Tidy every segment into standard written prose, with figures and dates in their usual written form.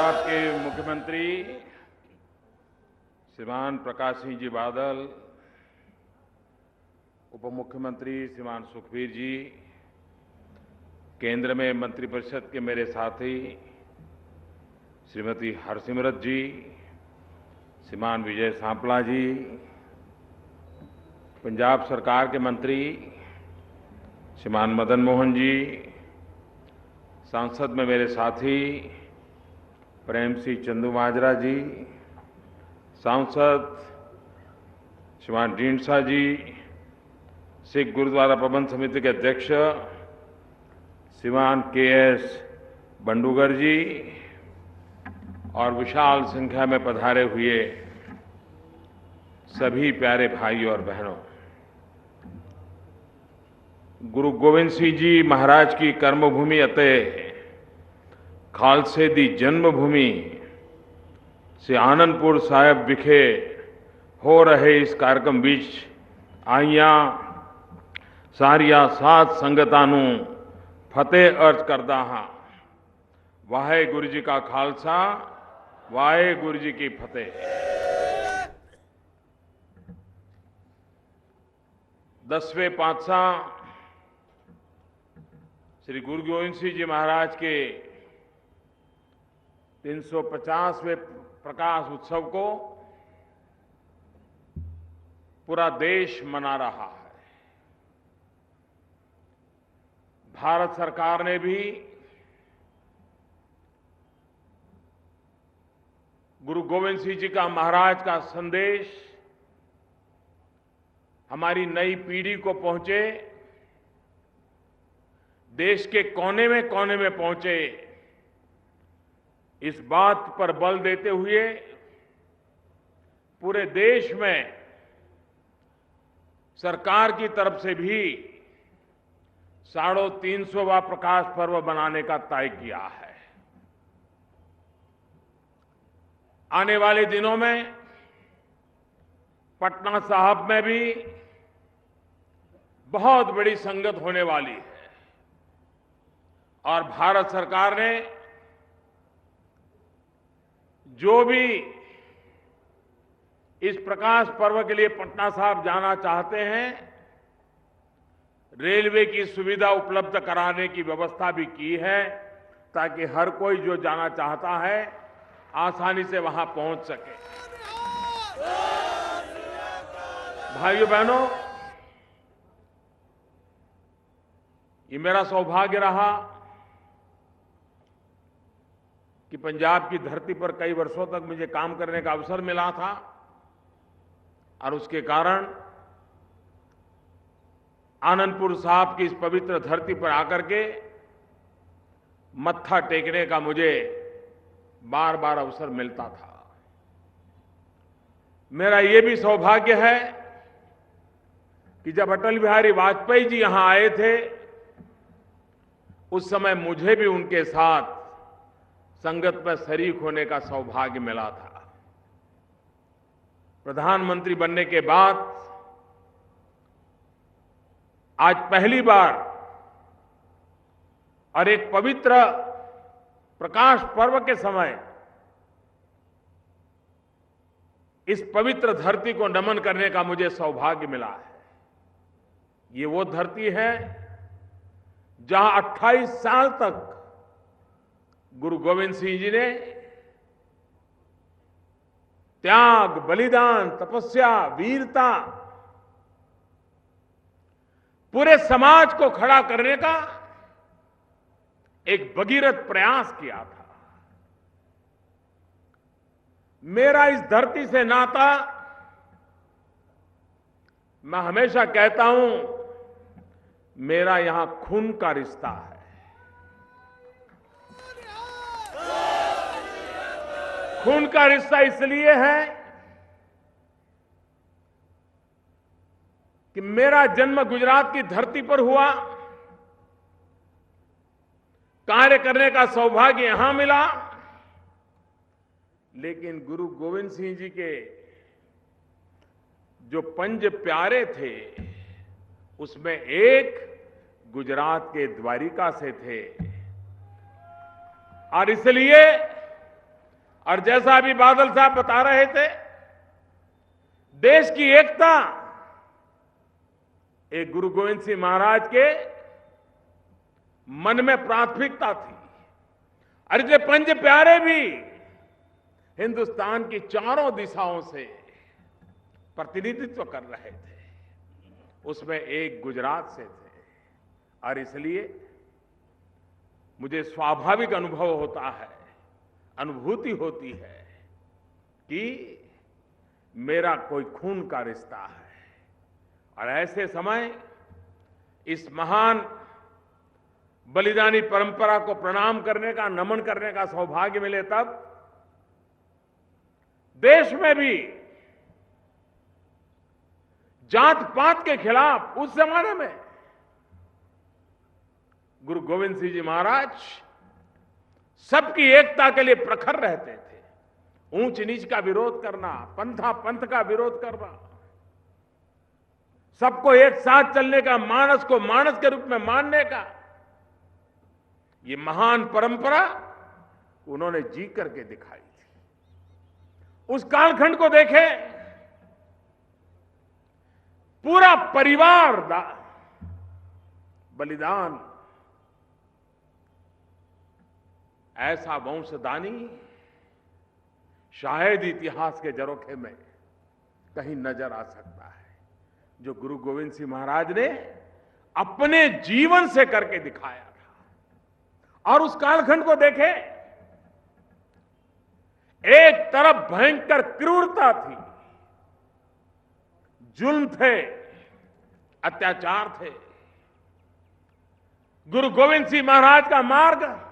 पंजाब के मुख्यमंत्री श्रीमान प्रकाश सिंह जी बादल, उप मुख्यमंत्री श्रीमान सुखबीर जी, केंद्र में मंत्रिपरिषद के मेरे साथी श्रीमती हरसिमरत जी, श्रीमान विजय सांपला जी, पंजाब सरकार के मंत्री श्रीमान मदन मोहन जी, सांसद में मेरे साथी प्रेम सिंह चंदूमाजरा जी, सांसद श्रीमान ढींडसा जी, सिख गुरुद्वारा प्रबंध समिति के अध्यक्ष श्रीमान के.एस. बंडूगर जी और विशाल संख्या में पधारे हुए सभी प्यारे भाइयों और बहनों, गुरु गोविंद सिंह जी महाराज की कर्मभूमि ਅਤੇ खालसे दी जन्मभूमि से आनंदपुर साहिब विखे हो रहे इस कार्यक्रम बीच आईयां सारिया साध संगतां नूं फतेह अर्ज करदा हां। वाहेगुरु जी का खालसा, वाहेगुरु जी की फतेह। 10वें पातशाह श्री गुरु गोविंद सिंह जी महाराज के 350वें प्रकाश उत्सव को पूरा देश मना रहा है। भारत सरकार ने भी गुरु गोविंद सिंह जी का महाराज का संदेश हमारी नई पीढ़ी को पहुंचे, देश के कोने में पहुंचे, इस बात पर बल देते हुए पूरे देश में सरकार की तरफ से भी 350वां प्रकाश पर्व मनाने का तय किया है। आने वाले दिनों में पटना साहिब में भी बहुत बड़ी संगत होने वाली है और भारत सरकार ने जो भी इस प्रकाश पर्व के लिए पटना साहिब जाना चाहते हैं, रेलवे की सुविधा उपलब्ध कराने की व्यवस्था भी की है ताकि हर कोई जो जाना चाहता है आसानी से वहां पहुंच सके। भाइयों बहनों, ये मेरा सौभाग्य रहा कि पंजाब की धरती पर कई वर्षों तक मुझे काम करने का अवसर मिला था और उसके कारण आनंदपुर साहिब की इस पवित्र धरती पर आकर के मत्था टेकने का मुझे बार बार अवसर मिलता था। मेरा ये भी सौभाग्य है कि जब अटल बिहारी वाजपेयी जी यहां आए थे, उस समय मुझे भी उनके साथ संगत में शरीक होने का सौभाग्य मिला था। प्रधानमंत्री बनने के बाद आज पहली बार और एक पवित्र प्रकाश पर्व के समय इस पवित्र धरती को नमन करने का मुझे सौभाग्य मिला है। ये वो धरती है जहां 28 साल तक गुरु गोविंद सिंह जी ने त्याग, बलिदान, तपस्या, वीरता, पूरे समाज को खड़ा करने का एक भगीरथ प्रयास किया था। मेरा इस धरती से नाता, मैं हमेशा कहता हूं, मेरा यहां खून का रिश्ता है। खून का रिश्ता इसलिए है कि मेरा जन्म गुजरात की धरती पर हुआ, कार्य करने का सौभाग्य यहां मिला, लेकिन गुरु गोविंद सिंह जी के जो पंज प्यारे थे उसमें एक गुजरात के द्वारिका से थे और इसलिए और जैसा अभी बादल साहब बता रहे थे, देश की एकता एक गुरु गोविंद सिंह महाराज के मन में प्राथमिकता थी। और ये पंच प्यारे भी हिंदुस्तान की चारों दिशाओं से प्रतिनिधित्व कर रहे थे, उसमें एक गुजरात से थे। और इसलिए मुझे स्वाभाविक अनुभव होता है, अनुभूति होती है कि मेरा कोई खून का रिश्ता है। और ऐसे समय इस महान बलिदानी परंपरा को प्रणाम करने का, नमन करने का सौभाग्य मिले, तब देश में भी जात पात के खिलाफ उस जमाने में गुरु गोविंद सिंह जी महाराज सबकी एकता के लिए प्रखर रहते थे। ऊंच नीच का विरोध करना, पंथा पंथ का विरोध करना, सबको एक साथ चलने का, मानस को मानस के रूप में मानने का, ये महान परंपरा उन्होंने जी करके दिखाई थी। उस कालखंड को देखें, पूरा परिवार बलिदान, ऐसा वंशदानी शायद इतिहास के झरोखे में कहीं नजर आ सकता है, जो गुरु गोविंद सिंह महाराज ने अपने जीवन से करके दिखाया था। और उस कालखंड को देखें, एक तरफ भयंकर क्रूरता थी, जुल्म थे, अत्याचार थे। गुरु गोविंद सिंह महाराज का मार्ग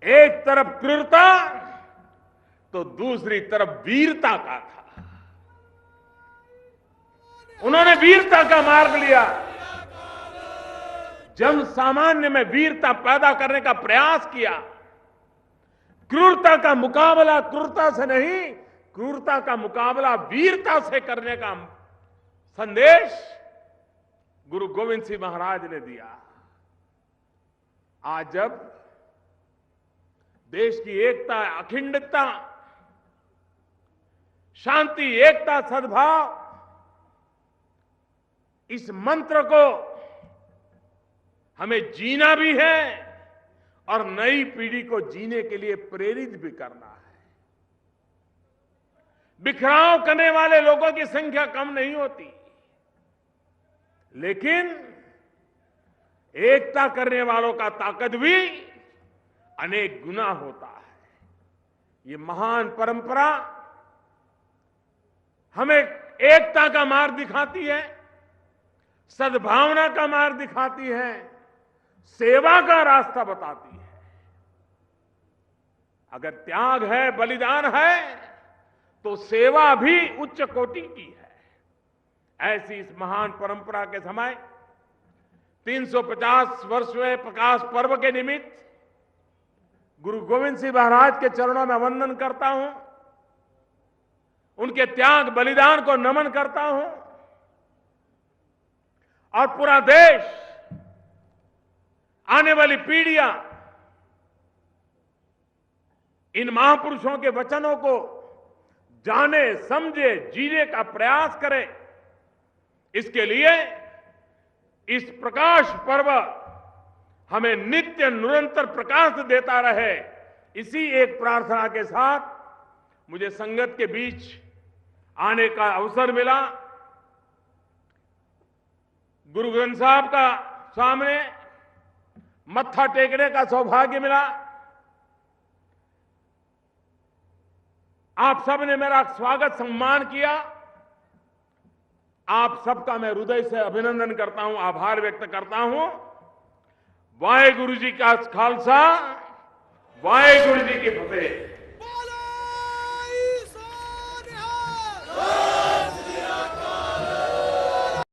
एक तरफ क्रूरता तो दूसरी तरफ वीरता का था। उन्होंने वीरता का मार्ग लिया, जन सामान्य में वीरता पैदा करने का प्रयास किया। क्रूरता का मुकाबला क्रूरता से नहीं, क्रूरता का मुकाबला वीरता से करने का संदेश गुरु गोविंद सिंह महाराज ने दिया। आज जब देश की एकता, अखंडता, शांति, एकता, सद्भाव, इस मंत्र को हमें जीना भी है और नई पीढ़ी को जीने के लिए प्रेरित भी करना है। बिखराव करने वाले लोगों की संख्या कम नहीं होती, लेकिन एकता करने वालों का ताकत भी अनेक गुना होता है। ये महान परंपरा हमें एकता का मार्ग दिखाती है, सद्भावना का मार्ग दिखाती है, सेवा का रास्ता बताती है। अगर त्याग है, बलिदान है, तो सेवा भी उच्च कोटि की है। ऐसी इस महान परंपरा के समय 350 वर्षवें प्रकाश पर्व के निमित्त गुरु गोविंद सिंह महाराज के चरणों में वंदन करता हूं, उनके त्याग बलिदान को नमन करता हूं। और पूरा देश, आने वाली पीढ़ियां इन महापुरुषों के वचनों को जाने, समझे, जीने का प्रयास करे। इसके लिए इस प्रकाश पर्व हमें नित्य निरंतर प्रकाश देता रहे। इसी एक प्रार्थना के साथ मुझे संगत के बीच आने का अवसर मिला। गुरु ग्रंथ साहब का सामने मत्था टेकने का सौभाग्य मिला। आप सब ने मेरा स्वागत सम्मान किया। आप सबका मैं हृदय से अभिनंदन करता हूं, आभार व्यक्त करता हूं। वाहेगुरु जी का खालसा, वाहेगुरु जी की फतेह।